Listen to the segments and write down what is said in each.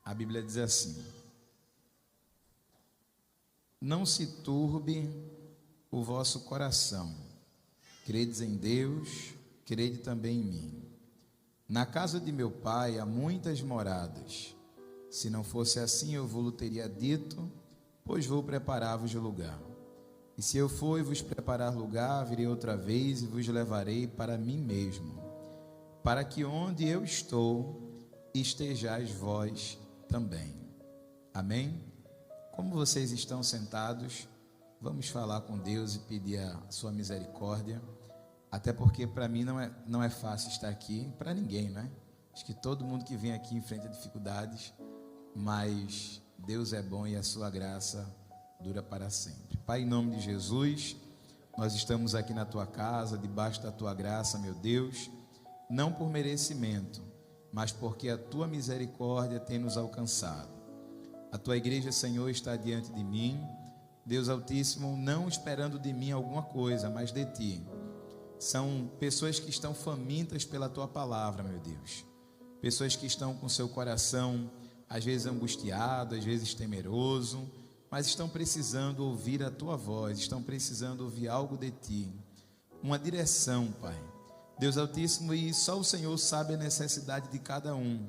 A Bíblia diz assim: não se turbe o vosso coração, credes em Deus, crede também em mim. Na casa de meu pai há muitas moradas. Se não fosse assim, eu vos teria dito, pois vou preparar-vos lugar. E se eu for e vos preparar lugar, virei outra vez e vos levarei para mim mesmo, para que onde eu estou, estejais vós também. Amém? Como vocês estão sentados, vamos falar com Deus e pedir a sua misericórdia, até porque para mim não é fácil estar aqui, para ninguém, né? Acho que todo mundo que vem aqui enfrenta dificuldades, mas Deus é bom e a sua graça dura para sempre. Pai, em nome de Jesus, nós estamos aqui na tua casa, debaixo da tua graça, meu Deus, não por merecimento, mas porque a tua misericórdia tem nos alcançado. A tua igreja, Senhor, está diante de mim, Deus Altíssimo, não esperando de mim alguma coisa, mas de ti. São pessoas que estão famintas pela tua palavra, meu Deus. Pessoas que estão com seu coração, às vezes angustiado, às vezes temeroso, mas estão precisando ouvir a tua voz, estão precisando ouvir algo de ti, uma direção, Pai. Deus Altíssimo, e só o Senhor sabe a necessidade de cada um.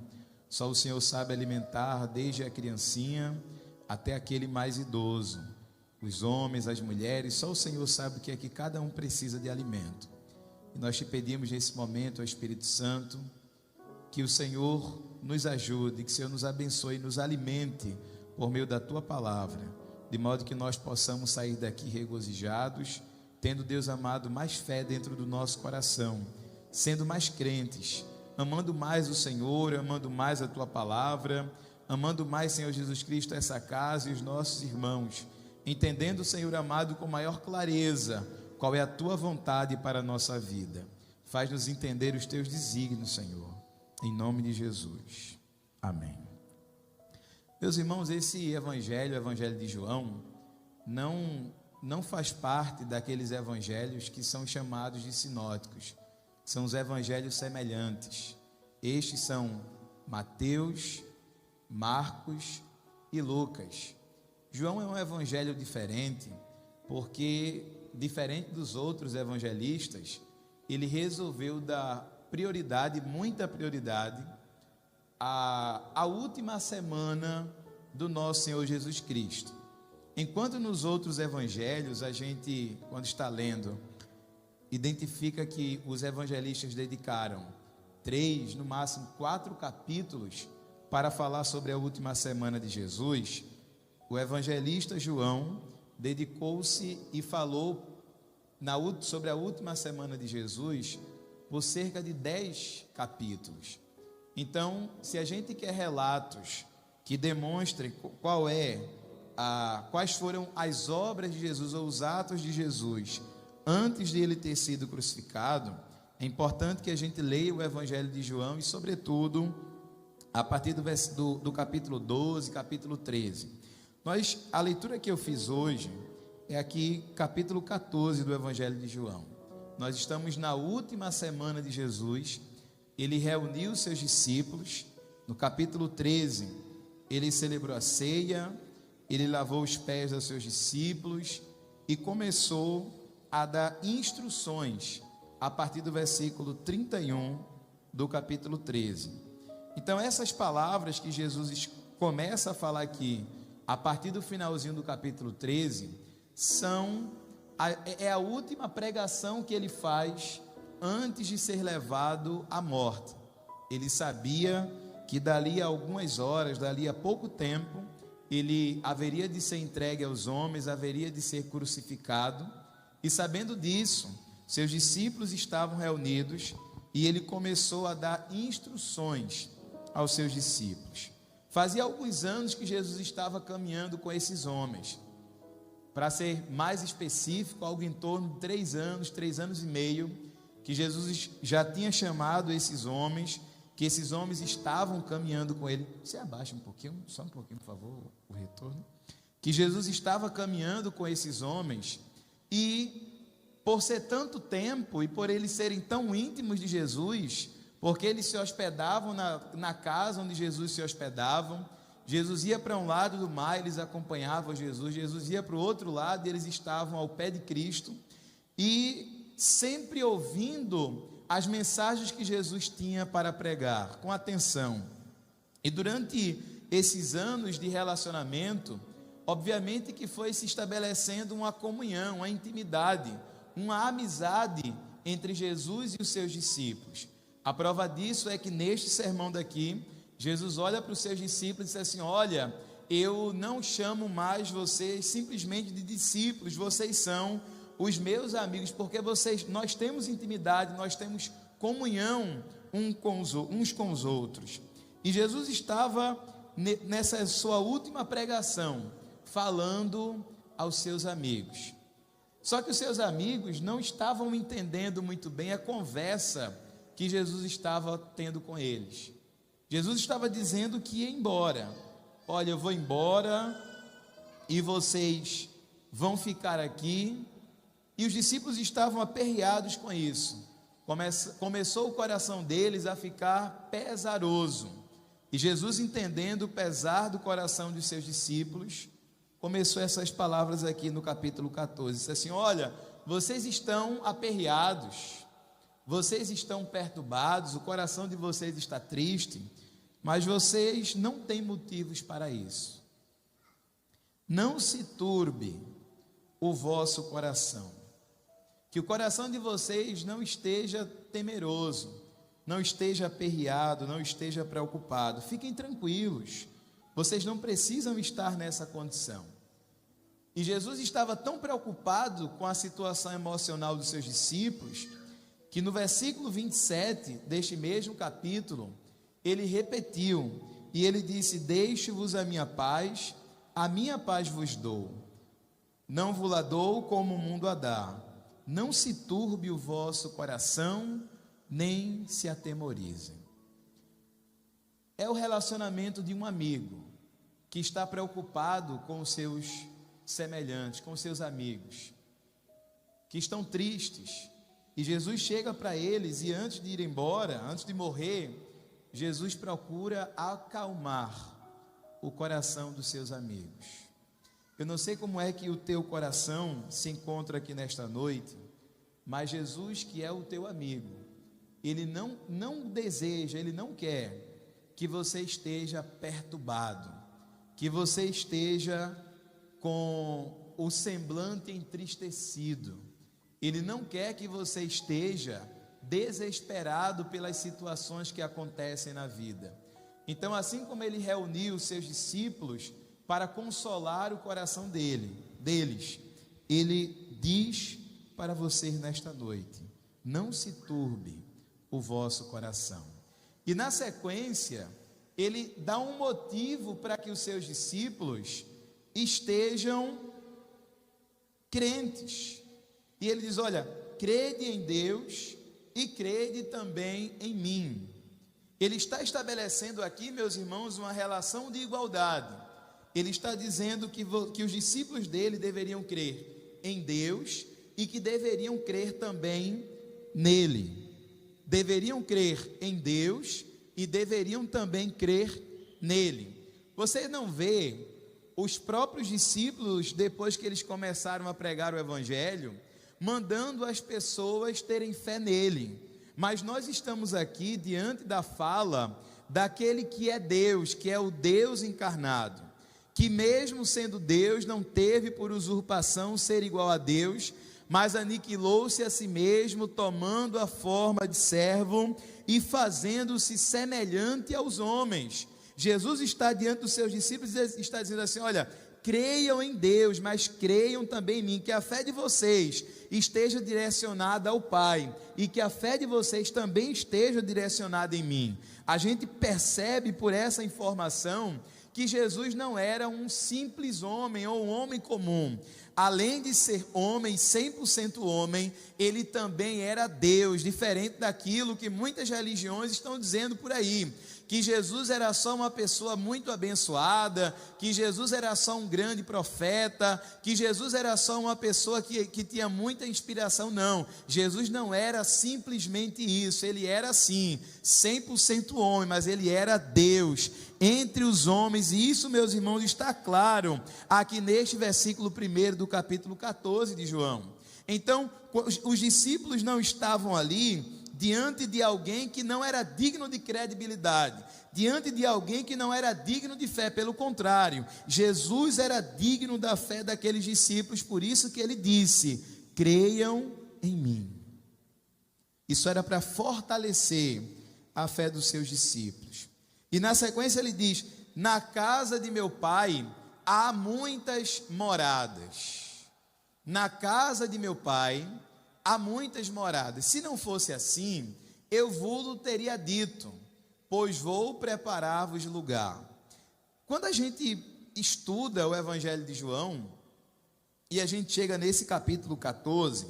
Só o Senhor sabe alimentar desde a criancinha até aquele mais idoso. Os homens, as mulheres, só o Senhor sabe o que é que cada um precisa de alimento. E nós te pedimos nesse momento, ó Espírito Santo, que o Senhor nos ajude, que o Senhor nos abençoe e nos alimente por meio da tua palavra, de modo que nós possamos sair daqui regozijados, tendo, Deus amado, mais fé dentro do nosso coração, sendo mais crentes, amando mais o Senhor, amando mais a tua palavra, amando mais, Senhor Jesus Cristo, essa casa e os nossos irmãos, entendendo, Senhor amado, com maior clareza qual é a tua vontade para a nossa vida. Faz-nos entender os teus desígnios, Senhor, em nome de Jesus, amém. Meus irmãos, esse evangelho, o evangelho de João, não faz parte daqueles evangelhos que são chamados de sinóticos. São os evangelhos semelhantes. Estes são Mateus, Marcos e Lucas. João é um evangelho diferente, porque, diferente dos outros evangelistas, ele resolveu dar prioridade, muita prioridade, à última semana do nosso Senhor Jesus Cristo. Enquanto nos outros evangelhos, a gente, quando está lendo, identifica que os evangelistas dedicaram 3, no máximo 4 capítulos para falar sobre a última semana de Jesus. O evangelista João dedicou-se e falou sobre a última semana de Jesus por cerca de 10 capítulos. Então, se a gente quer relatos que demonstrem quais foram as obras de Jesus ou os atos de Jesus antes de ele ter sido crucificado, é importante que a gente leia o Evangelho de João e, sobretudo, a partir do capítulo 12, capítulo 13. A leitura que eu fiz hoje é aqui, capítulo 14 do Evangelho de João. Nós estamos na última semana de Jesus. Ele reuniu seus discípulos. No capítulo 13, ele celebrou a ceia, ele lavou os pés dos seus discípulos e começou a dar instruções a partir do versículo 31 do capítulo 13. Então, essas palavras que Jesus começa a falar aqui, a partir do finalzinho do capítulo 13, é a última pregação que ele faz antes de ser levado à morte. Ele sabia que dali a algumas horas, dali a pouco tempo, ele haveria de ser entregue aos homens, haveria de ser crucificado, e sabendo disso, seus discípulos estavam reunidos e ele começou a dar instruções aos seus discípulos. Fazia alguns anos que Jesus estava caminhando com esses homens. Para ser mais específico, algo em torno de 3 anos e meio, que Jesus já tinha chamado esses homens, que esses homens estavam caminhando com ele. Você abaixa um pouquinho, só um pouquinho, por favor, o retorno. Que Jesus estava caminhando com esses homens, e por ser tanto tempo, e por eles serem tão íntimos de Jesus, porque eles se hospedavam na casa onde Jesus se hospedavam, Jesus ia para um lado do mar, eles acompanhavam Jesus. Jesus ia para o outro lado e eles estavam ao pé de Cristo e sempre ouvindo as mensagens que Jesus tinha para pregar, com atenção. E durante esses anos de relacionamento, obviamente que foi se estabelecendo uma comunhão, uma intimidade, uma amizade entre Jesus e os seus discípulos. A prova disso é que neste sermão daqui, Jesus olha para os seus discípulos e diz assim: olha, eu não chamo mais vocês simplesmente de discípulos, vocês são os meus amigos, porque nós temos intimidade, nós temos comunhão uns com os outros. E Jesus estava nessa sua última pregação, falando aos seus amigos. Só que os seus amigos não estavam entendendo muito bem a conversa que Jesus estava tendo com eles. Jesus estava dizendo que ia embora. Olha, eu vou embora e vocês vão ficar aqui. E os discípulos estavam aperreados com isso. Começou o coração deles a ficar pesaroso. E Jesus, entendendo o pesar do coração dos seus discípulos, começou essas palavras aqui no capítulo 14. Disse assim: olha, vocês estão aperreados, vocês estão perturbados, o coração de vocês está triste, mas vocês não têm motivos para isso. Não se turbe o vosso coração, que o coração de vocês não esteja temeroso, não esteja aperreado, não esteja preocupado. Fiquem tranquilos, vocês não precisam estar nessa condição. E Jesus estava tão preocupado com a situação emocional dos seus discípulos, que no versículo 27 deste mesmo capítulo, ele repetiu, e ele disse: deixo-vos a minha paz vos dou, não vos la dou como o mundo a dá, não se turbe o vosso coração, nem se atemorizem. É o relacionamento de um amigo, que está preocupado com os seus semelhantes, com os seus amigos, que estão tristes, e Jesus chega para eles, e antes de ir embora, antes de morrer, Jesus procura acalmar o coração dos seus amigos. Eu não sei como é que o teu coração se encontra aqui nesta noite, mas Jesus, que é o teu amigo, ele não deseja, ele não quer que você esteja perturbado, que você esteja com o semblante entristecido. Ele não quer que você esteja desesperado pelas situações que acontecem na vida. Então, assim como ele reuniu os seus discípulos para consolar o coração deles, ele diz para vocês nesta noite: não se turbe o vosso coração. E na sequência, ele dá um motivo para que os seus discípulos estejam crentes. E ele diz: olha, crede em Deus e crede também em mim. Ele está estabelecendo aqui, meus irmãos, uma relação de igualdade. Ele está dizendo que os discípulos dele deveriam crer em Deus e que deveriam crer também nele. Deveriam crer em Deus e deveriam também crer nele. Você não vê os próprios discípulos, depois que eles começaram a pregar o evangelho, mandando as pessoas terem fé nele, mas nós estamos aqui diante da fala daquele que é Deus, que é o Deus encarnado, que mesmo sendo Deus, não teve por usurpação ser igual a Deus, mas aniquilou-se a si mesmo, tomando a forma de servo e fazendo-se semelhante aos homens. Jesus está diante dos seus discípulos e está dizendo assim: olha, creiam em Deus, mas creiam também em mim, que a fé de vocês esteja direcionada ao Pai, e que a fé de vocês também esteja direcionada em mim. A gente percebe por essa informação que Jesus não era um simples homem ou um homem comum. Além de ser homem, 100% homem, ele também era Deus, diferente daquilo que muitas religiões estão dizendo por aí, que Jesus era só uma pessoa muito abençoada, que Jesus era só um grande profeta, que Jesus era só uma pessoa que tinha muita inspiração. Não, Jesus não era simplesmente isso. Ele era sim 100% homem, mas ele era Deus entre os homens, e isso, meus irmãos, está claro aqui neste versículo 1 do capítulo 14 de João. Então, os discípulos não estavam ali diante de alguém que não era digno de credibilidade, diante de alguém que não era digno de fé. Pelo contrário, Jesus era digno da fé daqueles discípulos, por isso que ele disse: creiam em mim. Isso era para fortalecer a fé dos seus discípulos. E na sequência ele diz: na casa de meu pai há muitas moradas. Na casa de meu pai há muitas moradas. Se não fosse assim, eu vos teria dito, pois vou preparar-vos lugar. Quando a gente estuda o Evangelho de João, e a gente chega nesse capítulo 14,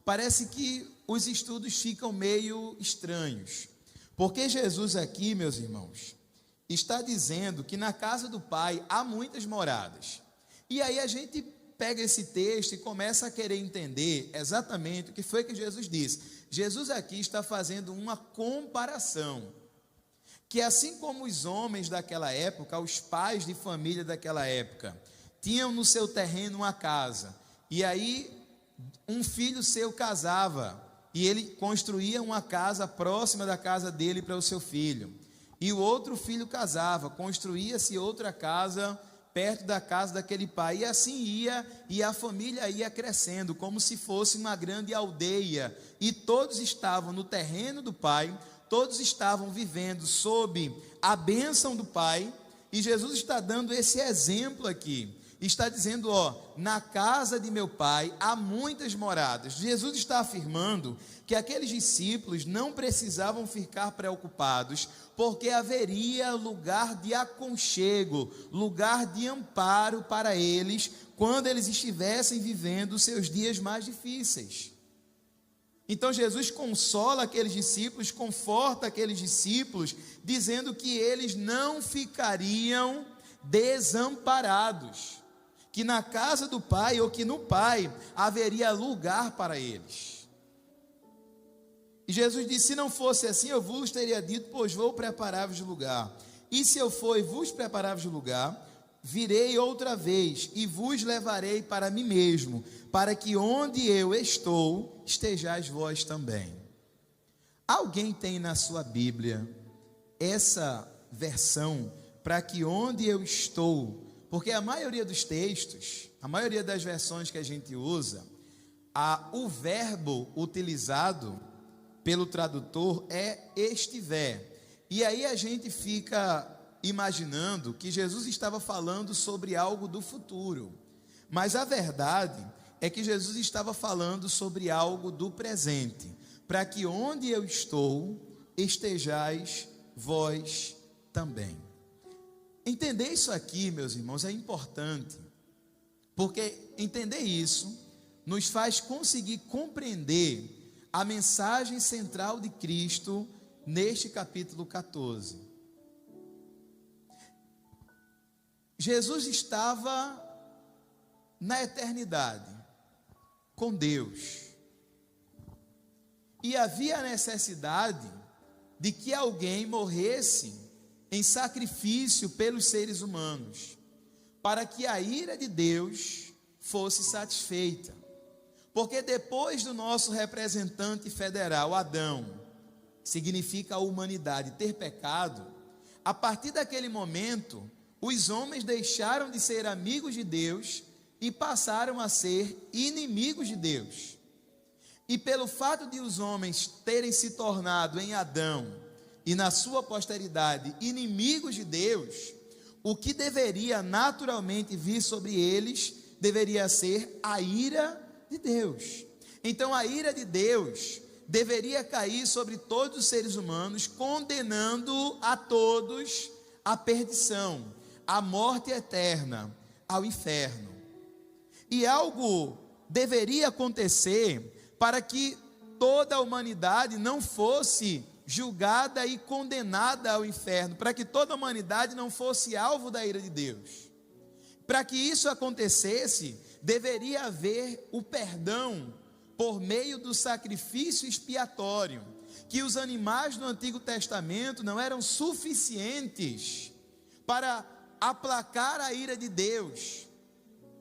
parece que os estudos ficam meio estranhos, porque Jesus aqui, meus irmãos, está dizendo que na casa do Pai há muitas moradas. E aí a gente pega esse texto e começa a querer entender exatamente o que foi que Jesus disse. Jesus aqui está fazendo uma comparação, que assim como os homens daquela época, os pais de família daquela época, tinham no seu terreno uma casa, e aí um filho seu casava, e ele construía uma casa próxima da casa dele para o seu filho, e o outro filho casava, construía-se outra casa perto da casa daquele pai, e assim ia, e a família ia crescendo, como se fosse uma grande aldeia, e todos estavam no terreno do pai, todos estavam vivendo sob a bênção do pai, e Jesus está dando esse exemplo aqui, está dizendo, na casa de meu pai há muitas moradas. Jesus está afirmando que aqueles discípulos não precisavam ficar preocupados, porque haveria lugar de aconchego, lugar de amparo para eles, quando eles estivessem vivendo os seus dias mais difíceis. Então Jesus consola aqueles discípulos, conforta aqueles discípulos, dizendo que eles não ficariam desamparados, que na casa do Pai, ou que no Pai, haveria lugar para eles. E Jesus disse: se não fosse assim, eu vos teria dito, pois vou preparar-vos lugar. E se eu for e vos preparar-vos lugar, virei outra vez e vos levarei para mim mesmo, para que onde eu estou, estejais vós também. Alguém tem na sua Bíblia essa versão, para que onde eu estou? Porque a maioria dos textos, a maioria das versões que a gente usa, o verbo utilizado pelo tradutor é estiver. E aí a gente fica imaginando que Jesus estava falando sobre algo do futuro. Mas a verdade é que Jesus estava falando sobre algo do presente. Para que onde eu estou, estejais vós também. Entender isso aqui, meus irmãos, é importante, porque entender isso nos faz conseguir compreender a mensagem central de Cristo neste capítulo 14. Jesus estava na eternidade com Deus, e havia a necessidade de que alguém morresse em sacrifício pelos seres humanos, para que a ira de Deus fosse satisfeita. Porque depois do nosso representante federal, Adão, significa a humanidade, ter pecado, a partir daquele momento, os homens deixaram de ser amigos de Deus e passaram a ser inimigos de Deus. E pelo fato de os homens terem se tornado em Adão e na sua posteridade inimigos de Deus, o que deveria naturalmente vir sobre eles deveria ser a ira de Deus. Então a ira de Deus deveria cair sobre todos os seres humanos, condenando a todos à perdição, à morte eterna, ao inferno. E algo deveria acontecer para que toda a humanidade não fosse julgada e condenada ao inferno, para que toda a humanidade não fosse alvo da ira de Deus. Para que isso acontecesse, deveria haver o perdão por meio do sacrifício expiatório, que os animais do Antigo Testamento não eram suficientes para aplacar a ira de Deus.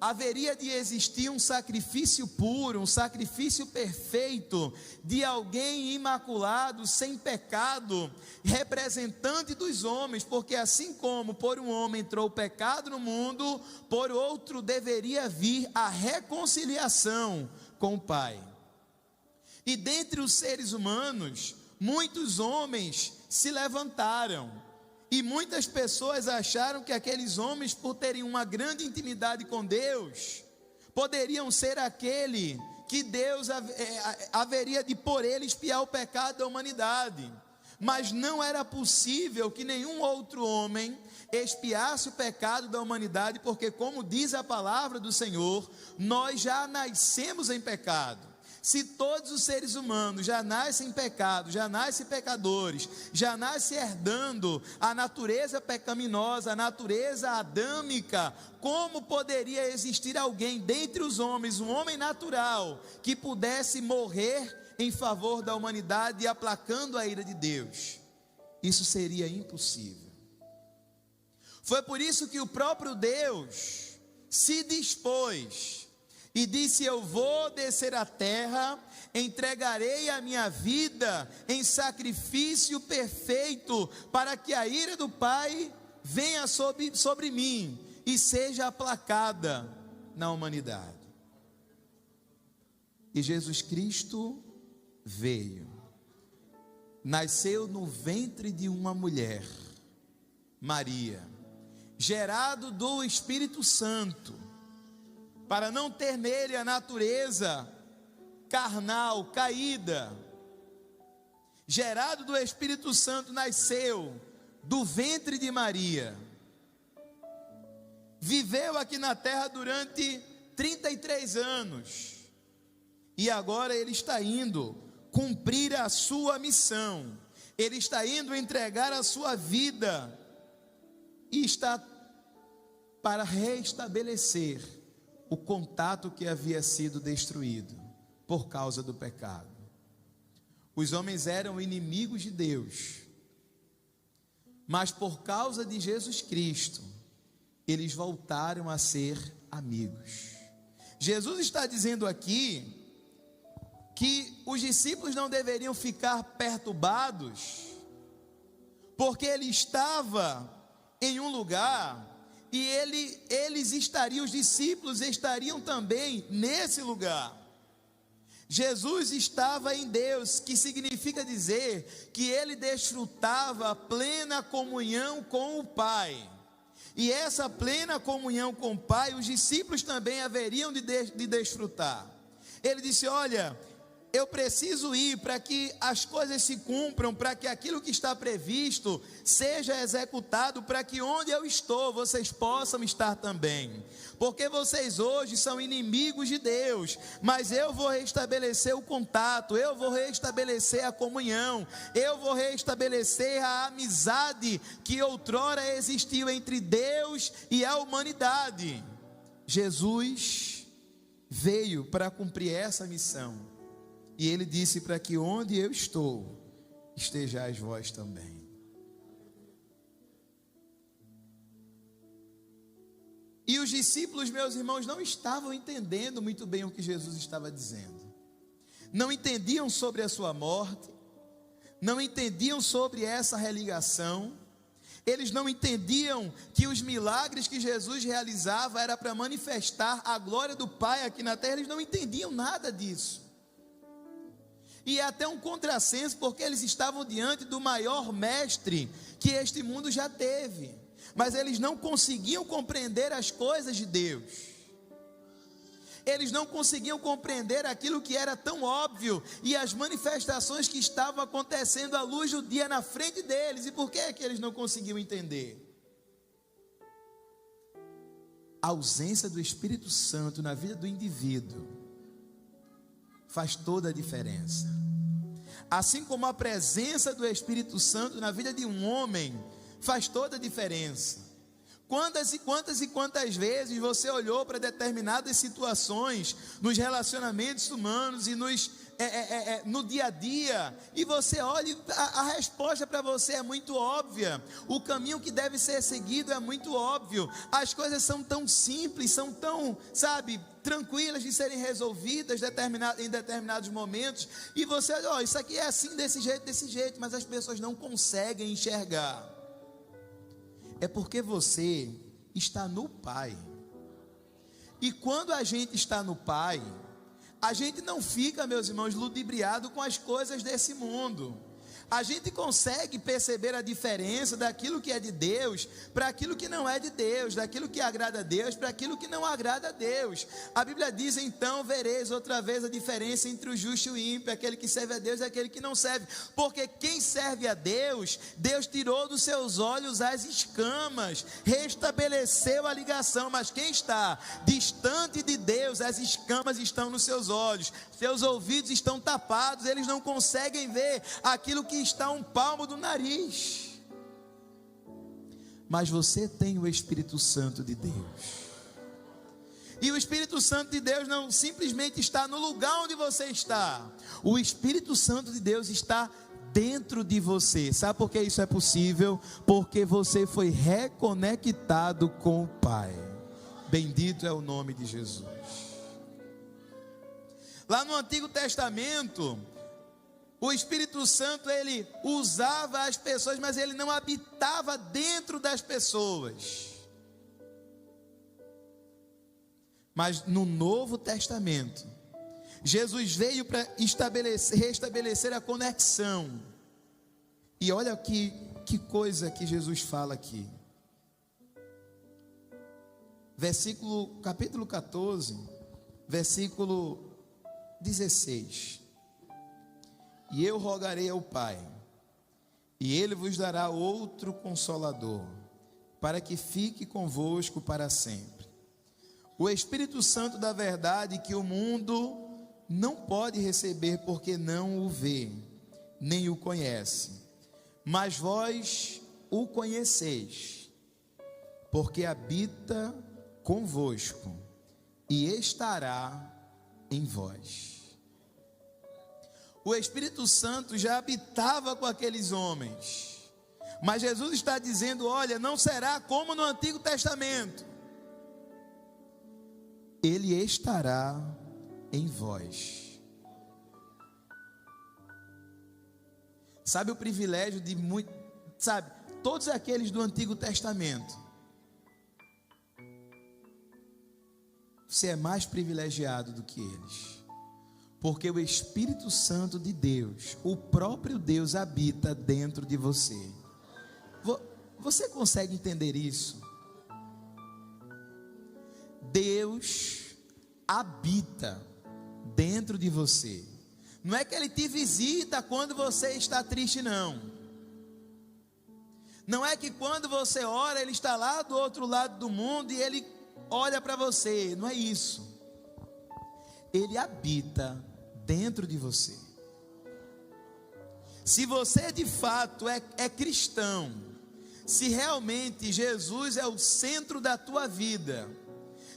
Haveria de existir um sacrifício puro, um sacrifício perfeito, de alguém imaculado, sem pecado, representante dos homens, porque assim como por um homem entrou o pecado no mundo, por outro deveria vir a reconciliação com o Pai. E dentre os seres humanos, muitos homens se levantaram, e muitas pessoas acharam que aqueles homens, por terem uma grande intimidade com Deus, poderiam ser aquele que Deus haveria de por ele expiar o pecado da humanidade. Mas não era possível que nenhum outro homem expiasse o pecado da humanidade, porque, como diz a palavra do Senhor, nós já nascemos em pecado. Se todos os seres humanos já nascem em pecado, já nascem pecadores, já nascem herdando a natureza pecaminosa, a natureza adâmica, como poderia existir alguém dentre os homens, um homem natural, que pudesse morrer em favor da humanidade e aplacando a ira de Deus? Isso seria impossível. Foi por isso que o próprio Deus se dispôs e disse: eu vou descer à terra, entregarei a minha vida em sacrifício perfeito, para que a ira do Pai venha sobre mim e seja aplacada na humanidade. E Jesus Cristo veio, nasceu no ventre de uma mulher, Maria, gerado do Espírito Santo, para não ter nele a natureza carnal, caída. Gerado do Espírito Santo, nasceu do ventre de Maria. Viveu aqui na terra durante 33 anos. E agora ele está indo cumprir a sua missão. Ele está indo entregar a sua vida. E está para restabelecer o contato que havia sido destruído por causa do pecado. Os homens eram inimigos de Deus, mas por causa de Jesus Cristo, eles voltaram a ser amigos. Jesus está dizendo aqui que os discípulos não deveriam ficar perturbados, porque ele estava em um lugar e eles estariam, os discípulos estariam também nesse lugar. Jesus estava em Deus, que significa dizer que ele desfrutava plena comunhão com o Pai. E essa plena comunhão com o Pai, os discípulos também haveriam de desfrutar. Ele disse: olha, eu preciso ir para que as coisas se cumpram, para que aquilo que está previsto seja executado, para que onde eu estou, vocês possam estar também. Porque vocês hoje são inimigos de Deus, mas eu vou restabelecer o contato, eu vou restabelecer a comunhão, eu vou restabelecer a amizade que outrora existiu entre Deus e a humanidade. Jesus veio para cumprir essa missão. E ele disse: para que onde eu estou, estejais vós também. E os discípulos, meus irmãos, não estavam entendendo muito bem o que Jesus estava dizendo. Não entendiam sobre a sua morte, não entendiam sobre essa religação. Eles não entendiam que os milagres que Jesus realizava era para manifestar a glória do Pai aqui na terra. Eles não entendiam nada disso. E é até um contrassenso, porque eles estavam diante do maior mestre que este mundo já teve, mas eles não conseguiam compreender as coisas de Deus. Eles não conseguiam compreender aquilo que era tão óbvio e as manifestações que estavam acontecendo à luz do dia na frente deles. E por que é que eles não conseguiam entender? A ausência do Espírito Santo na vida do indivíduo faz toda a diferença. Assim como a presença do Espírito Santo na vida de um homem faz toda a diferença. Quantas vezes você olhou para determinadas situações nos relacionamentos humanos e no dia a dia, e você olha, a resposta para você é muito óbvia, o caminho que deve ser seguido é muito óbvio, as coisas são tão simples, são tão, tranquilas de serem resolvidas em determinados momentos, e você olha, isso aqui é assim, desse jeito, mas as pessoas não conseguem enxergar. É porque você está no Pai. E quando a gente está no Pai, a gente não fica, meus irmãos, ludibriado com as coisas desse mundo. A gente consegue perceber a diferença daquilo que é de Deus para aquilo que não é de Deus, daquilo que agrada a Deus para aquilo que não agrada a Deus. A Bíblia diz, então, vereis outra vez a diferença entre o justo e o ímpio, aquele que serve a Deus e aquele que não serve. Porque quem serve a Deus, Deus tirou dos seus olhos as escamas, restabeleceu a ligação, mas quem está distante de Deus, as escamas estão nos seus olhos, seus ouvidos estão tapados, eles não conseguem ver aquilo que está a um palmo do nariz. Mas você tem o Espírito Santo de Deus, e o Espírito Santo de Deus não simplesmente está no lugar onde você está, o Espírito Santo de Deus está dentro de você. Sabe por que isso é possível? Porque você foi reconectado com o Pai. Bendito é o nome de Jesus. Lá no Antigo Testamento, o Espírito Santo, ele usava as pessoas, mas ele não habitava dentro das pessoas. Mas no Novo Testamento, Jesus veio para restabelecer a conexão. E olha que coisa que Jesus fala aqui. Capítulo 14, versículo 16. E eu rogarei ao Pai, e Ele vos dará outro Consolador, para que fique convosco para sempre. O Espírito Santo da verdade, que o mundo não pode receber, porque não o vê, nem o conhece. Mas vós o conheceis, porque habita convosco e estará em vós. O Espírito Santo já habitava com aqueles homens, mas Jesus está dizendo, olha, não será como no Antigo Testamento, Ele estará em vós. Sabe o privilégio de todos aqueles do Antigo Testamento, você é mais privilegiado do que eles, porque o Espírito Santo de Deus, o próprio Deus, habita dentro de você. Você consegue entender isso? Deus habita dentro de você. Não é que Ele te visita quando você está triste, não. Não é que quando você ora, Ele está lá do outro lado do mundo e Ele olha para você. Não é isso. Ele habita dentro de você. Se você de fato é cristão, se realmente Jesus é o centro da tua vida,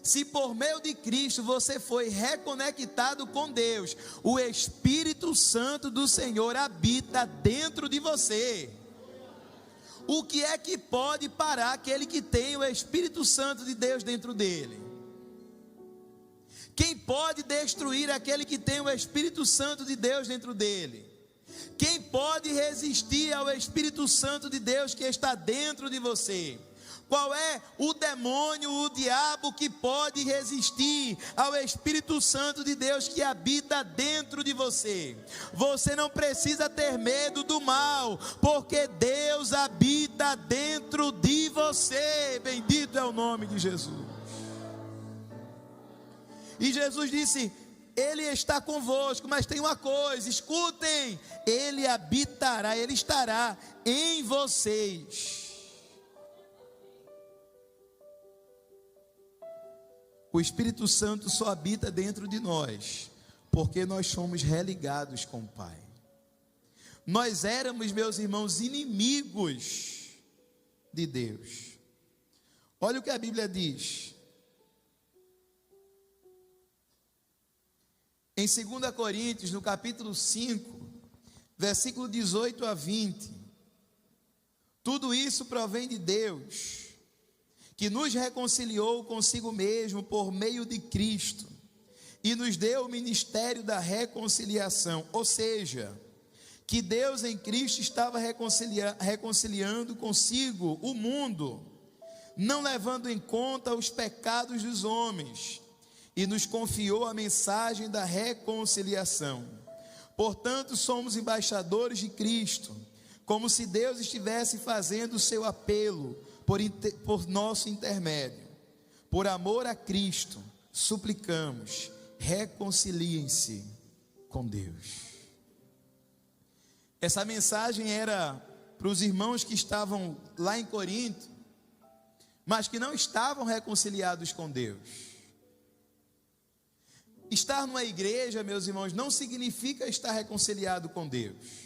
se por meio de Cristo você foi reconectado com Deus, o Espírito Santo do Senhor habita dentro de você. O que é que pode parar aquele que tem o Espírito Santo de Deus dentro dele? Quem pode destruir aquele que tem o Espírito Santo de Deus dentro dele? Quem pode resistir ao Espírito Santo de Deus que está dentro de você? Qual é o demônio, o diabo que pode resistir ao Espírito Santo de Deus que habita dentro de você? Você não precisa ter medo do mal, porque Deus habita dentro de você. Bendito é o nome de Jesus. E Jesus disse, Ele está convosco, mas tem uma coisa, escutem, Ele habitará, Ele estará em vocês. O Espírito Santo só habita dentro de nós, porque nós somos religados com o Pai. Nós éramos, meus irmãos, inimigos de Deus. Olha o que a Bíblia diz. Em 2 Coríntios, no capítulo 5, versículo 18 a 20. Tudo isso provém de Deus, que nos reconciliou consigo mesmo por meio de Cristo, e nos deu o ministério da reconciliação, ou seja, que Deus em Cristo estava reconciliando consigo o mundo, não levando em conta os pecados dos homens, e nos confiou a mensagem da reconciliação. Portanto, somos embaixadores de Cristo, como se Deus estivesse fazendo o seu apelo por nosso intermédio. Por amor a Cristo, suplicamos, reconciliem-se com Deus. Essa mensagem era para os irmãos que estavam lá em Corinto, mas que não estavam reconciliados com Deus. Estar numa igreja, meus irmãos, não significa estar reconciliado com Deus.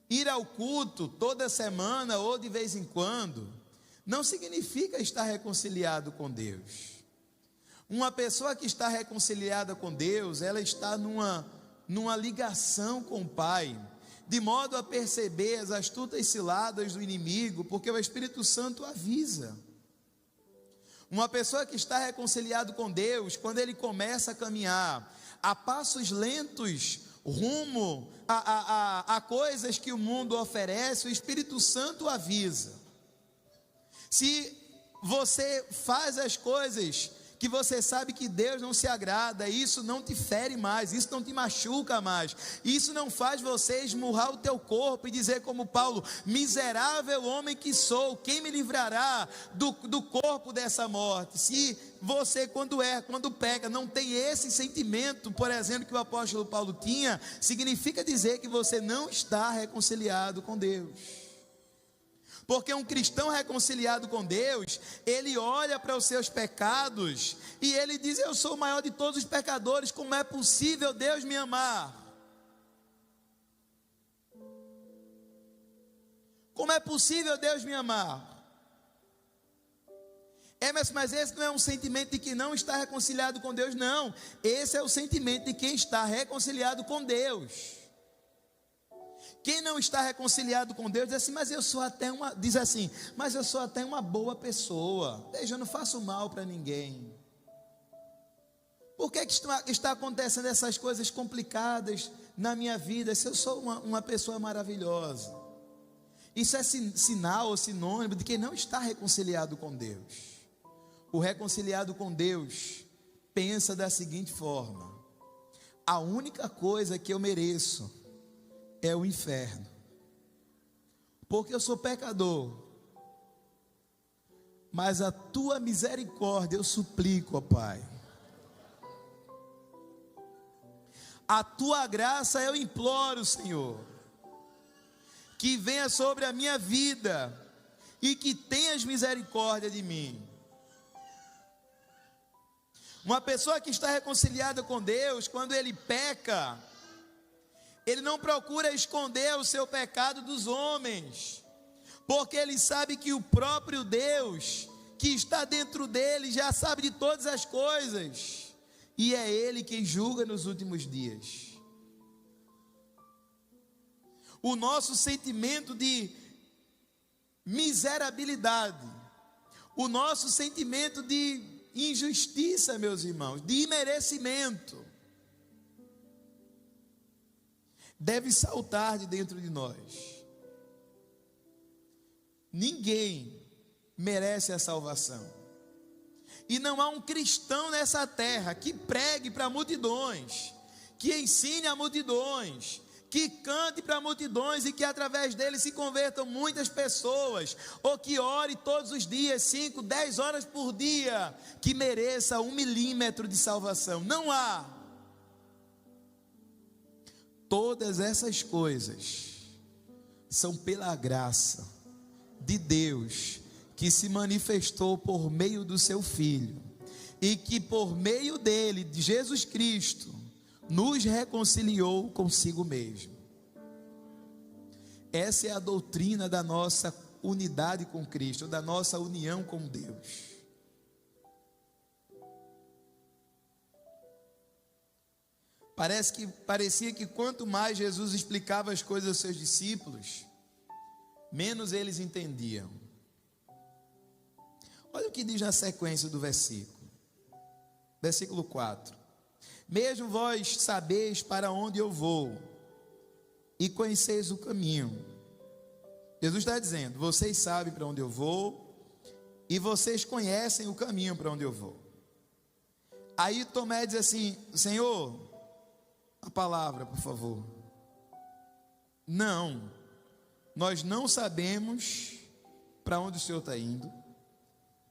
Ir ao culto toda semana ou de vez em quando, não significa estar reconciliado com Deus. Uma pessoa que está reconciliada com Deus, ela está numa ligação com o Pai, de modo a perceber as astutas ciladas do inimigo, porque o Espírito Santo avisa. Uma pessoa que está reconciliado com Deus, quando ele começa a caminhar a passos lentos, rumo a coisas que o mundo oferece, o Espírito Santo avisa. Se você faz as coisas que você sabe que Deus não se agrada, isso não te fere mais, isso não te machuca mais, isso não faz você esmurrar o teu corpo e dizer como Paulo, miserável homem que sou, quem me livrará do corpo dessa morte? Se você quando peca, não tem esse sentimento, por exemplo, que o apóstolo Paulo tinha, significa dizer que você não está reconciliado com Deus. Porque um cristão reconciliado com Deus, ele olha para os seus pecados e ele diz, eu sou o maior de todos os pecadores, como é possível Deus me amar? Como é possível Deus me amar? Mas esse não é um sentimento de que não está reconciliado com Deus, não. Esse é o sentimento de quem está reconciliado com Deus. Quem não está reconciliado com Deus diz assim, mas eu sou até uma boa pessoa. Veja, eu não faço mal para ninguém. Por que está acontecendo essas coisas complicadas na minha vida, se eu sou uma pessoa maravilhosa? Isso é sinal ou sinônimo de quem não está reconciliado com Deus. O reconciliado com Deus pensa da seguinte forma: a única coisa que eu mereço é o inferno, porque eu sou pecador, mas a tua misericórdia eu suplico, ó Pai, a tua graça eu imploro, Senhor, que venha sobre a minha vida e que tenhas misericórdia de mim. Uma pessoa que está reconciliada com Deus, quando ele peca, ele não procura esconder o seu pecado dos homens, porque ele sabe que o próprio Deus, que está dentro dele, já sabe de todas as coisas, e é Ele quem julga nos últimos dias. O nosso sentimento de miserabilidade, o nosso sentimento de injustiça, meus irmãos, de imerecimento, deve saltar de dentro de nós. Ninguém merece a salvação, e não há um cristão nessa terra que pregue para multidões, que ensine a multidões, que cante para multidões e que através dele se convertam muitas pessoas, ou que ore todos os dias, 5, 10 horas por dia, que mereça 1 milímetro de salvação. Não há. Todas essas coisas são pela graça de Deus, que se manifestou por meio do seu Filho, e que por meio dele, de Jesus Cristo, nos reconciliou consigo mesmo. Essa é a doutrina da nossa unidade com Cristo, da nossa união com Deus. Parecia que quanto mais Jesus explicava as coisas aos seus discípulos, menos eles entendiam. Olha o que diz na sequência do versículo. Versículo 4. Mesmo vós sabeis para onde eu vou, e conheceis o caminho. Jesus está dizendo, vocês sabem para onde eu vou, e vocês conhecem o caminho para onde eu vou. Aí Tomé diz assim, Senhor, a palavra, por favor. Não, nós não sabemos para onde o Senhor está indo,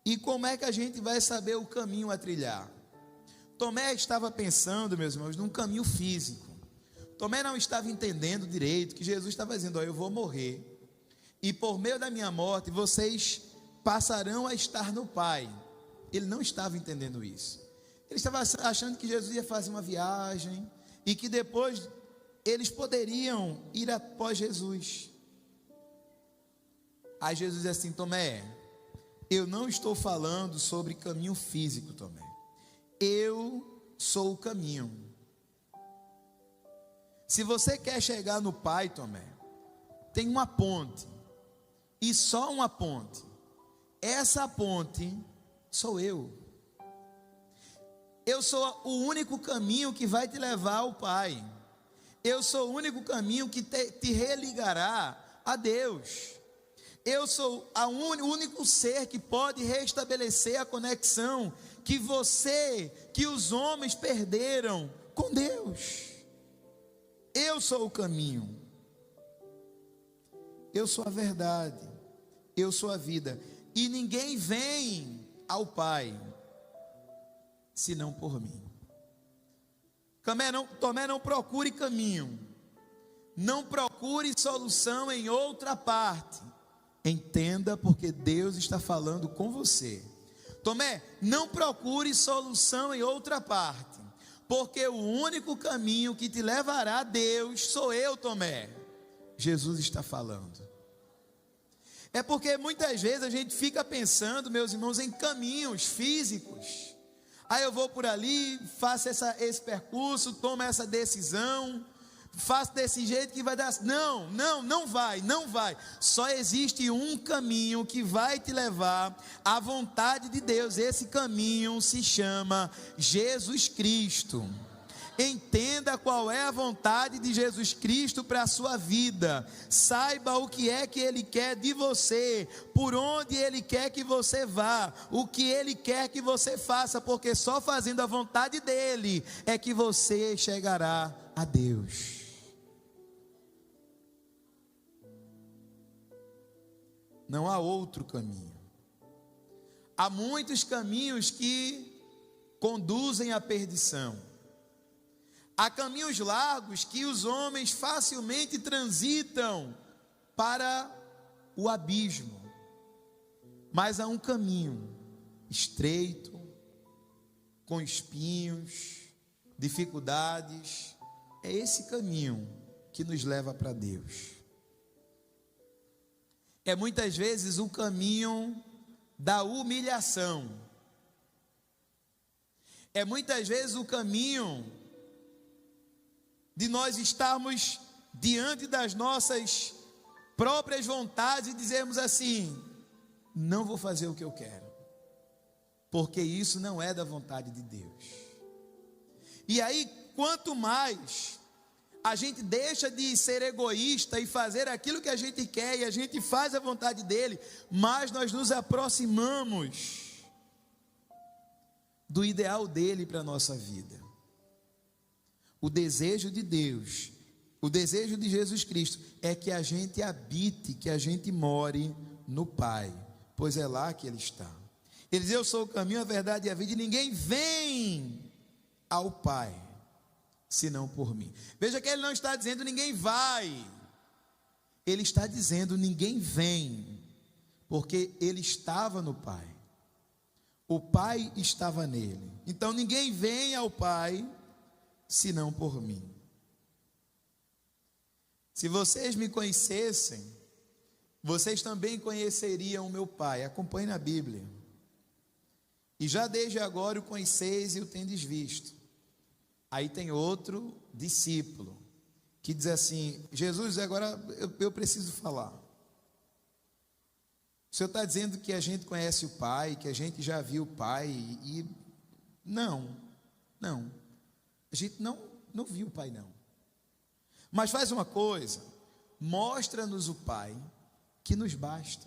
e como é que a gente vai saber o caminho a trilhar? Tomé estava pensando, meus irmãos, num caminho físico. Tomé não estava entendendo direito que Jesus estava dizendo, eu vou morrer, e por meio da minha morte, vocês passarão a estar no Pai. Ele não estava entendendo isso. Ele estava achando que Jesus ia fazer uma viagem, e que depois eles poderiam ir após Jesus. Aí Jesus diz assim, Tomé, eu não estou falando sobre caminho físico, Tomé. Eu sou o caminho. Se você quer chegar no Pai, Tomé, tem uma ponte, e só uma ponte. Essa ponte sou eu. Eu sou o único caminho que vai te levar ao Pai. Eu sou o único caminho que te religará a Deus. Eu sou o único ser que pode restabelecer a conexão que os homens perderam com Deus. Eu sou o caminho. Eu sou a verdade. Eu sou a vida. E ninguém vem ao Pai senão por mim. Tomé, não procure caminho. Não procure solução em outra parte. Entenda, porque Deus está falando com você. Tomé, não procure solução em outra parte, porque o único caminho que te levará a Deus sou eu, Tomé. Jesus está falando. É porque muitas vezes a gente fica pensando, meus irmãos, em caminhos físicos. Aí eu vou por ali, faço esse percurso, tomo essa decisão, faço desse jeito que vai dar. Não vai. Só existe um caminho que vai te levar à vontade de Deus. Esse caminho se chama Jesus Cristo. Entenda qual é a vontade de Jesus Cristo para a sua vida. Saiba o que é que Ele quer de você, por onde Ele quer que você vá, o que Ele quer que você faça, porque só fazendo a vontade dEle é que você chegará a Deus. Não há outro caminho. Há muitos caminhos que conduzem à perdição. Há caminhos largos que os homens facilmente transitam para o abismo. Mas há um caminho estreito, com espinhos, dificuldades. É esse caminho que nos leva para Deus. É muitas vezes o caminho da humilhação. É muitas vezes o caminho de nós estarmos diante das nossas próprias vontades e dizermos assim: não vou fazer o que eu quero, porque isso não é da vontade de Deus. E aí, quanto mais a gente deixa de ser egoísta e fazer aquilo que a gente quer, e a gente faz a vontade dele, mais nós nos aproximamos do ideal dele para a nossa vida. O desejo de Deus, o desejo de Jesus Cristo é que a gente habite, que a gente more no Pai, pois é lá que Ele está. Ele diz: eu sou o caminho, a verdade e a vida, e ninguém vem ao Pai senão por mim. Veja que Ele não está dizendo ninguém vai, Ele está dizendo ninguém vem, porque Ele estava no Pai, o Pai estava nele. Então ninguém vem ao Pai senão por mim. Se vocês me conhecessem, vocês também conheceriam o meu Pai. Acompanhe na Bíblia. E já desde agora o conheceis e o tendes visto. Aí tem outro discípulo que diz assim: Jesus, agora eu preciso falar. O Senhor está dizendo que a gente conhece o Pai, que a gente já viu o Pai, e não, a gente não viu o Pai não. Mas faz uma coisa, mostra-nos o Pai, que nos basta.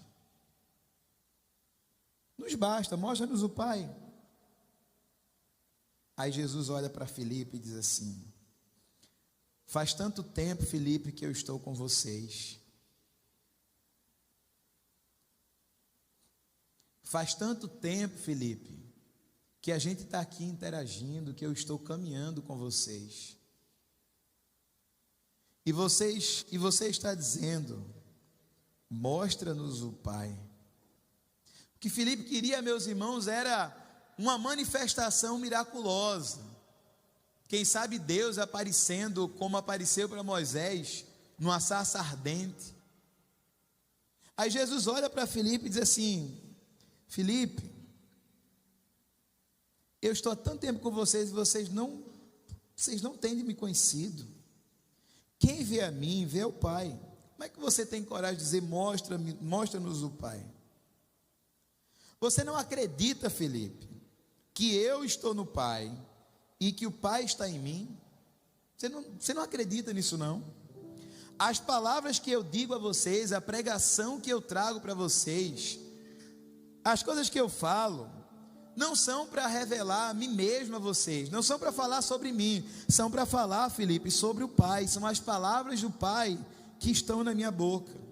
Nos basta, mostra-nos o Pai. Aí Jesus olha para Filipe e diz assim: faz tanto tempo, Filipe, que eu estou com vocês. Faz tanto tempo, Filipe, que a gente está aqui interagindo, que eu estou caminhando com vocês. E você está dizendo: mostra-nos o Pai. O que Filipe queria, meus irmãos, era uma manifestação miraculosa. Quem sabe Deus aparecendo como apareceu para Moisés, numa sarça ardente. Aí Jesus olha para Filipe e diz assim: Filipe, eu estou há tanto tempo com vocês e vocês não têm me conhecido. Quem vê a mim, vê o Pai. Como é que você tem coragem de dizer: mostra-nos o Pai? Você não acredita, Filipe, que eu estou no Pai e que o Pai está em mim? Você não acredita nisso não? As palavras que eu digo a vocês, a pregação que eu trago para vocês, as coisas que eu falo, não são para revelar a mim mesmo a vocês, não são para falar sobre mim, são para falar, Filipe, sobre o Pai. São as palavras do Pai que estão na minha boca.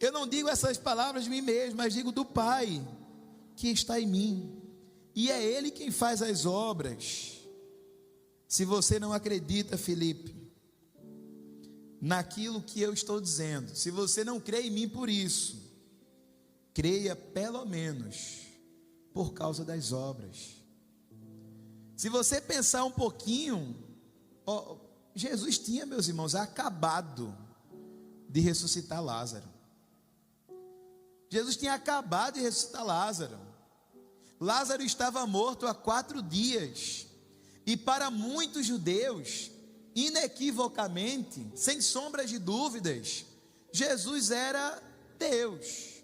Eu não digo essas palavras de mim mesmo, mas digo do Pai que está em mim, e é Ele quem faz as obras. Se você não acredita, Filipe, naquilo que eu estou dizendo, se você não crê em mim por isso, creia pelo menos por causa das obras. Se você pensar um pouquinho, Jesus tinha, meus irmãos, acabado de ressuscitar Lázaro. Jesus tinha acabado de ressuscitar Lázaro. Lázaro estava morto há 4 dias, e para muitos judeus, inequivocamente, sem sombras de dúvidas, Jesus era Deus.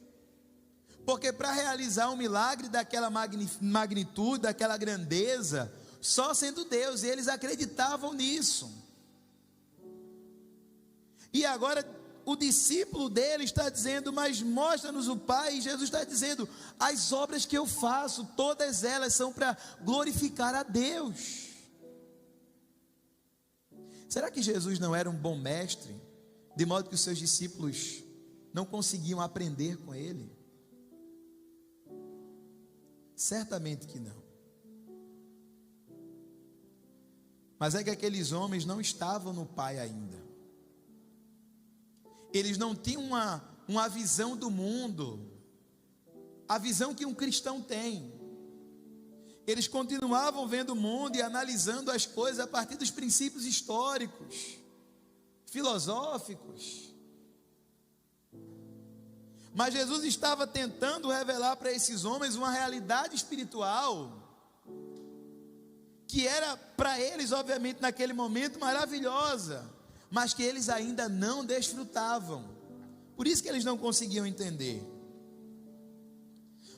Porque para realizar um milagre daquela magnitude, daquela grandeza, só sendo Deus, e eles acreditavam nisso. E agora o discípulo dele está dizendo: mas mostra-nos o Pai. E Jesus está dizendo: as obras que eu faço, todas elas são para glorificar a Deus. Será que Jesus não era um bom mestre, de modo que os seus discípulos não conseguiam aprender com ele? Certamente que não. Mas é que aqueles homens não estavam no Pai ainda. Eles não tinham uma visão do mundo, a visão que um cristão tem. Eles continuavam vendo o mundo e analisando as coisas a partir dos princípios históricos, filosóficos. Mas Jesus estava tentando revelar para esses homens uma realidade espiritual, que era para eles, obviamente, naquele momento maravilhosa, mas que eles ainda não desfrutavam. Por isso que eles não conseguiam entender.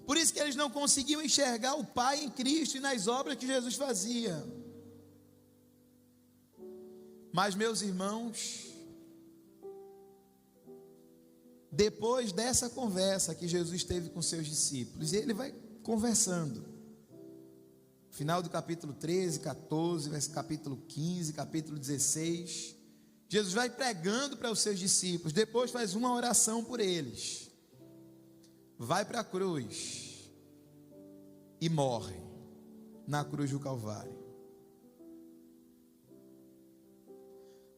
Por isso que eles não conseguiam enxergar o Pai em Cristo e nas obras que Jesus fazia. Mas, meus irmãos, depois dessa conversa que Jesus teve com seus discípulos, e ele vai conversando, final do capítulo 13, 14, capítulo 15, capítulo 16, Jesus vai pregando para os seus discípulos, depois faz uma oração por eles, vai para a cruz e morre na cruz do Calvário.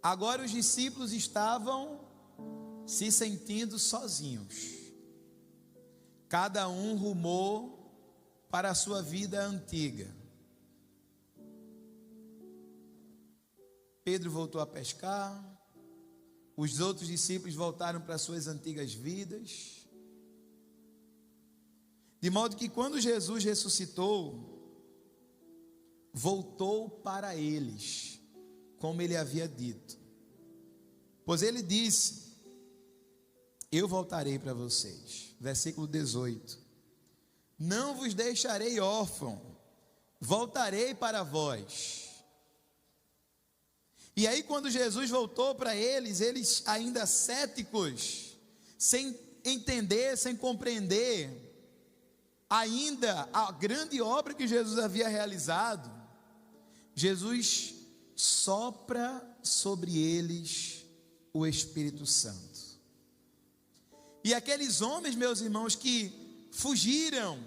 Agora os discípulos estavam se sentindo sozinhos, cada um rumou para a sua vida antiga. Pedro voltou a pescar, os outros discípulos voltaram para suas antigas vidas. De modo que quando Jesus ressuscitou, voltou para eles, como ele havia dito. Pois ele disse: eu voltarei para vocês. Versículo 18: não vos deixarei órfão, voltarei para vós. E aí quando Jesus voltou para eles, eles ainda céticos, sem entender, sem compreender ainda a grande obra que Jesus havia realizado, Jesus sopra sobre eles o Espírito Santo. E aqueles homens, meus irmãos, que fugiram,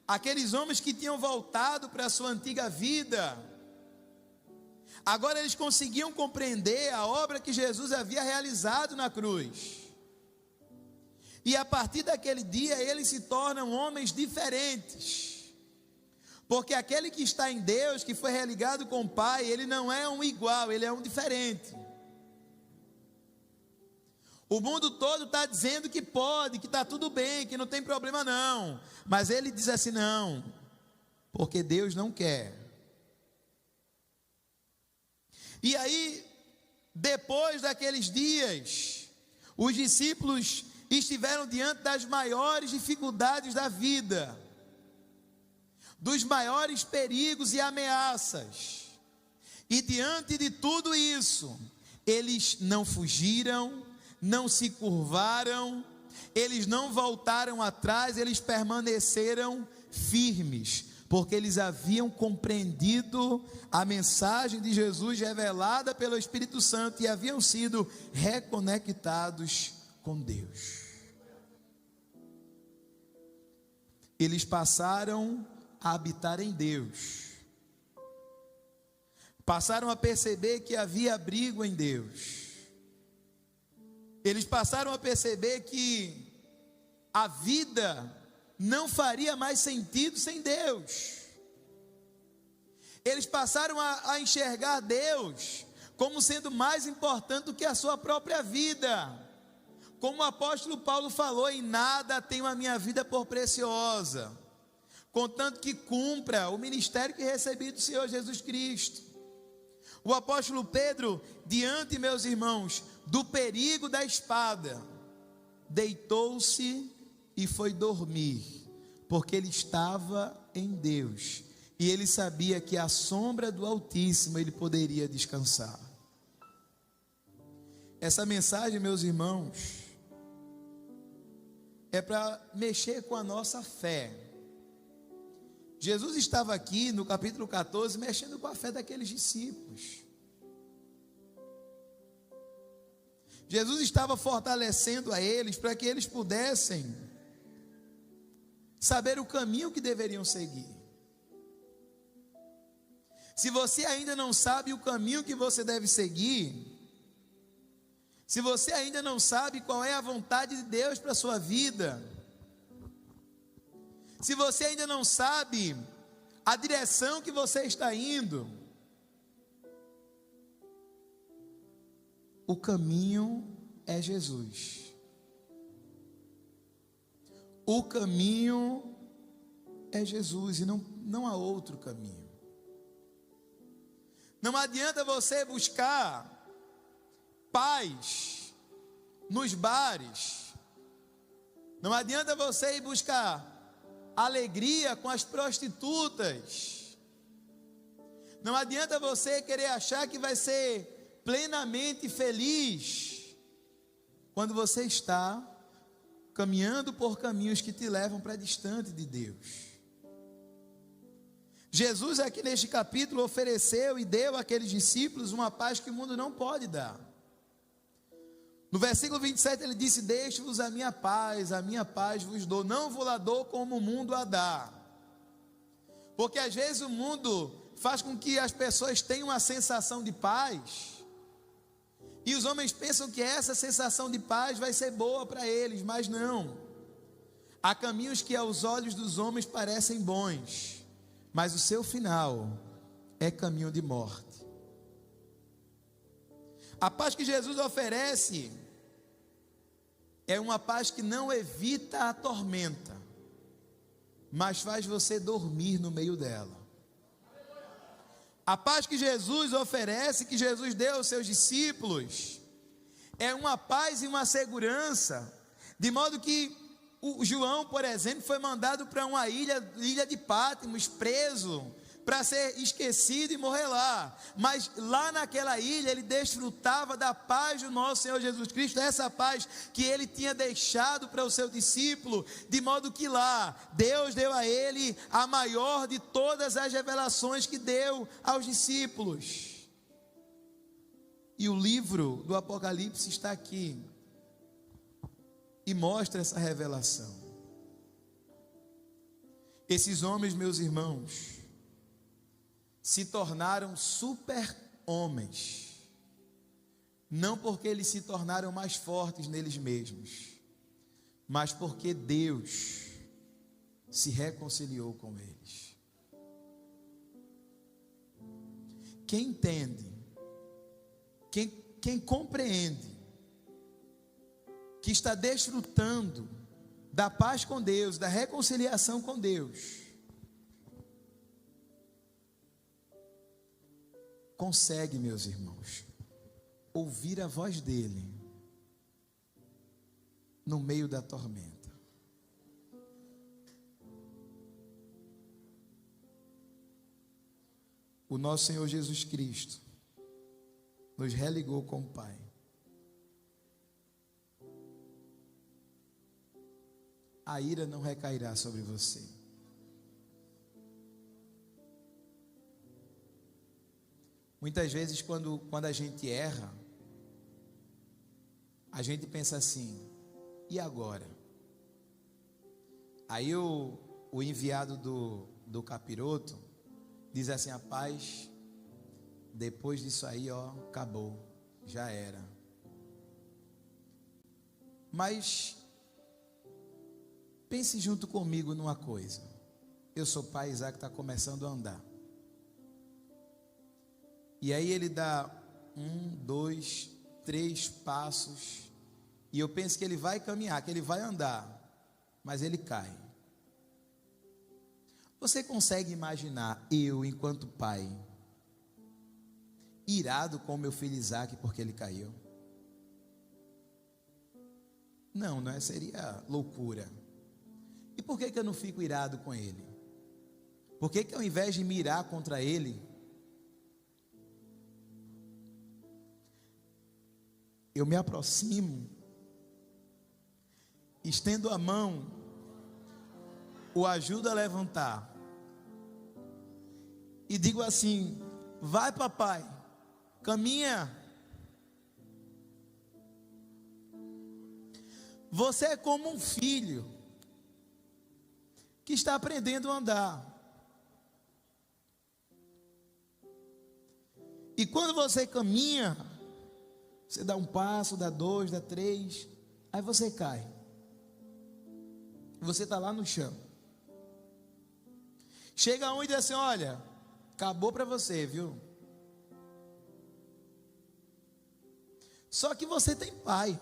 aqueles homens que tinham voltado para a sua antiga vida, agora eles conseguiam compreender a obra que Jesus havia realizado na cruz. E a partir daquele dia eles se tornam homens diferentes. Porque aquele que está em Deus, que foi religado com o Pai, ele não é um igual, ele é um diferente. O mundo todo está dizendo que pode, que está tudo bem, que não tem problema não. Mas ele diz assim: não, porque Deus não quer. E aí, depois daqueles dias, os discípulos estiveram diante das maiores dificuldades da vida, dos maiores perigos e ameaças. E diante de tudo isso, eles não fugiram, não se curvaram, eles não voltaram atrás, eles permaneceram firmes, porque eles haviam compreendido a mensagem de Jesus revelada pelo Espírito Santo e haviam sido reconectados com Deus. Eles passaram a habitar em Deus, passaram a perceber que havia abrigo em Deus, eles passaram a perceber que a vida não faria mais sentido sem Deus. Eles passaram a enxergar Deus como sendo mais importante do que a sua própria vida. Como o apóstolo Paulo falou: em nada tenho a minha vida por preciosa, contanto que cumpra o ministério que recebi do Senhor Jesus Cristo. O apóstolo Pedro, diante, meus irmãos, do perigo da espada, deitou-se e foi dormir, porque ele estava em Deus, e ele sabia que à sombra do Altíssimo ele poderia descansar. Essa mensagem, meus irmãos, é para mexer com a nossa fé. Jesus estava aqui no capítulo 14 mexendo com a fé daqueles discípulos. Jesus estava fortalecendo a eles para que eles pudessem saber o caminho que deveriam seguir. Se você ainda não sabe o caminho que você deve seguir, se você ainda não sabe qual é a vontade de Deus para a sua vida, se você ainda não sabe a direção que você está indo, o caminho é Jesus. O caminho é Jesus e não há outro caminho. Não adianta você buscar paz nos bares, não adianta você ir buscar alegria com as prostitutas, não adianta você querer achar que vai ser plenamente feliz quando você está caminhando por caminhos que te levam para distante de Deus. Jesus aqui neste capítulo ofereceu e deu àqueles discípulos uma paz que o mundo não pode dar. No versículo 27 ele disse: deixo-vos a minha paz vos dou, não vos la dou como o mundo a dá. Porque às vezes o mundo faz com que as pessoas tenham uma sensação de paz, e os homens pensam que essa sensação de paz vai ser boa para eles, mas não. Há caminhos que aos olhos dos homens parecem bons, mas o seu final é caminho de morte. A paz que Jesus oferece é uma paz que não evita a tormenta, mas faz você dormir no meio dela. A paz que Jesus oferece, que Jesus deu aos seus discípulos, é uma paz e uma segurança, de modo que o João, por exemplo, foi mandado para uma ilha de Patmos, preso, para ser esquecido e morrer lá, mas lá naquela ilha ele desfrutava da paz do nosso Senhor Jesus Cristo, essa paz que ele tinha deixado para o seu discípulo, de modo que lá Deus deu a ele a maior de todas as revelações que deu aos discípulos. E o livro do Apocalipse está aqui e mostra essa revelação. Esses homens, meus irmãos, se tornaram super-homens, não porque eles se tornaram mais fortes neles mesmos, mas porque Deus se reconciliou com eles. Quem entende, quem compreende, que está desfrutando da paz com Deus, da reconciliação com Deus, consegue, meus irmãos, ouvir a voz dele no meio da tormenta. O nosso Senhor Jesus Cristo nos religou com o Pai. A ira não recairá sobre você. Muitas vezes quando a gente erra, a gente pensa assim: e agora? Aí o enviado do capiroto diz assim: rapaz, depois disso aí, acabou, já era. Mas pense junto comigo numa coisa. Eu sou pai, Isaac está começando a andar. E aí ele dá 1, 2, 3 passos, e eu penso que ele vai caminhar, que ele vai andar, mas ele cai. Você consegue imaginar eu, enquanto pai, irado com meu filho Isaac porque ele caiu? Não, seria loucura. E por que eu não fico irado com ele? Por que ao invés de mirar contra ele, eu me aproximo, estendo a mão, o ajudo a levantar e digo assim: vai, papai, caminha. Você é como um filho que está aprendendo a andar. E quando você caminha, você dá um passo, dá 2, dá 3, aí você cai. Você está lá no chão. Chega um e diz assim: olha, acabou para você, viu? Só que você tem pai.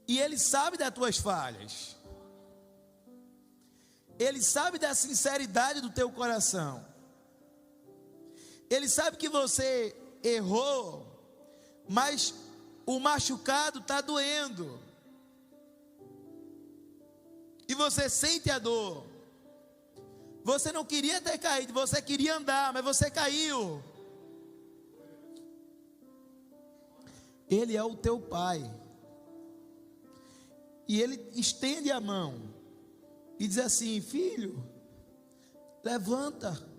E ele sabe das tuas falhas. Ele sabe da sinceridade do teu coração. Ele sabe que você errou, mas o machucado está doendo. E você sente a dor. Você não queria ter caído, você queria andar, mas você caiu. Ele é o teu pai. E ele estende a mão e diz assim: filho, levanta.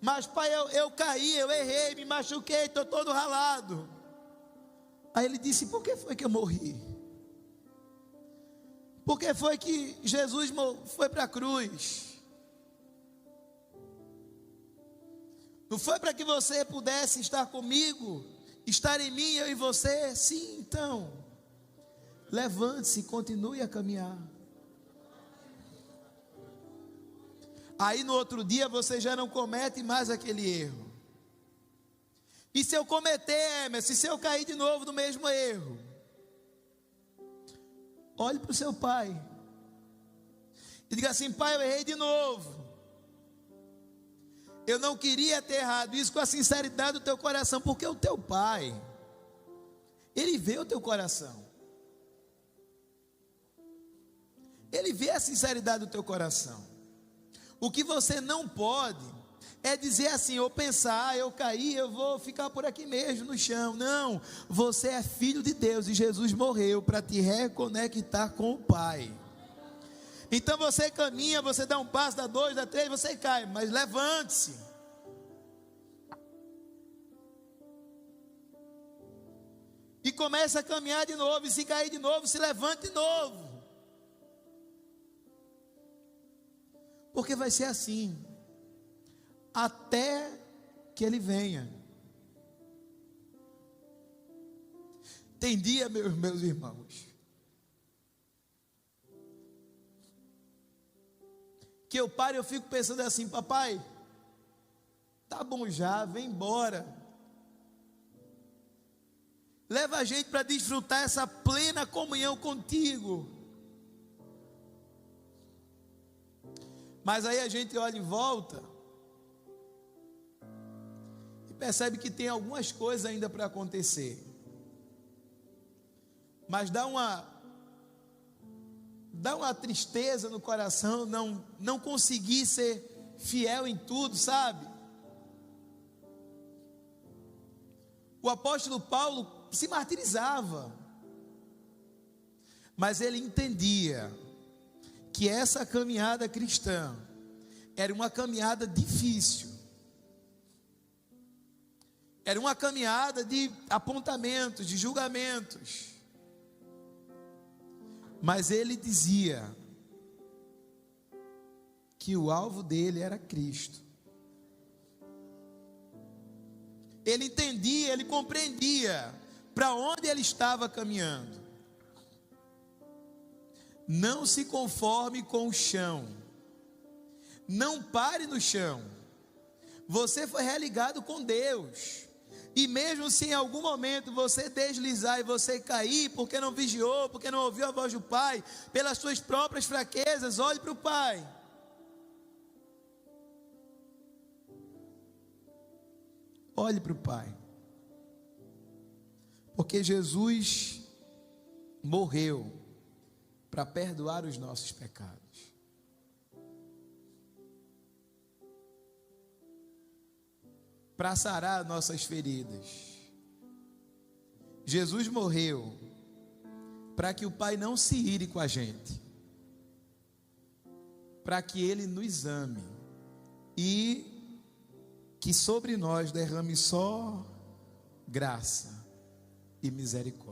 Mas pai, eu caí, eu errei, me machuquei, estou todo ralado. Aí ele disse: por que foi que eu morri? Por que foi que Jesus foi para a cruz? Não foi para que você pudesse estar comigo, estar em mim, eu e você? Sim, então levante-se e continue a caminhar. aí no outro dia você já não comete mais aquele erro. E se eu cometer, Emerson, se eu cair de novo no mesmo erro, olhe para o seu pai e diga assim: pai, eu errei de novo. Eu não queria ter errado. Isso com a sinceridade do teu coração, porque o teu pai, ele vê o teu coração. Ele vê a sinceridade do teu coração. O que você não pode é dizer assim, ou pensar: eu caí, eu vou ficar por aqui mesmo no chão. Não, você é filho de Deus e Jesus morreu para te reconectar com o Pai. Então você caminha, você dá um passo, dá dois, dá três, você cai, mas levante-se. E comece a caminhar de novo, e se cair de novo, se levante de novo. Porque vai ser assim, até que Ele venha. Tem dia, meus irmãos, que eu paro e eu fico pensando assim: papai, tá bom já, vem embora. Leva a gente para desfrutar essa plena comunhão contigo. Mas aí a gente olha em volta e percebe que tem algumas coisas ainda para acontecer. Mas dá uma tristeza no coração não conseguir ser fiel em tudo, sabe? O apóstolo Paulo se martirizava, mas ele entendia que essa caminhada cristã era uma caminhada difícil, era uma caminhada de apontamentos, de julgamentos, mas ele dizia que o alvo dele era Cristo. Ele entendia, ele compreendia para onde ele estava caminhando. Não se conforme com o chão, não pare no chão. Você foi religado com Deus, e mesmo se em algum momento você deslizar e você cair, porque não vigiou, porque não ouviu a voz do Pai, pelas suas próprias fraquezas, olhe para o Pai. Olhe para o Pai, porque Jesus morreu para perdoar os nossos pecados. Para sarar nossas feridas. Jesus morreu para que o Pai não se ire com a gente, para que Ele nos ame e que sobre nós derrame só graça e misericórdia.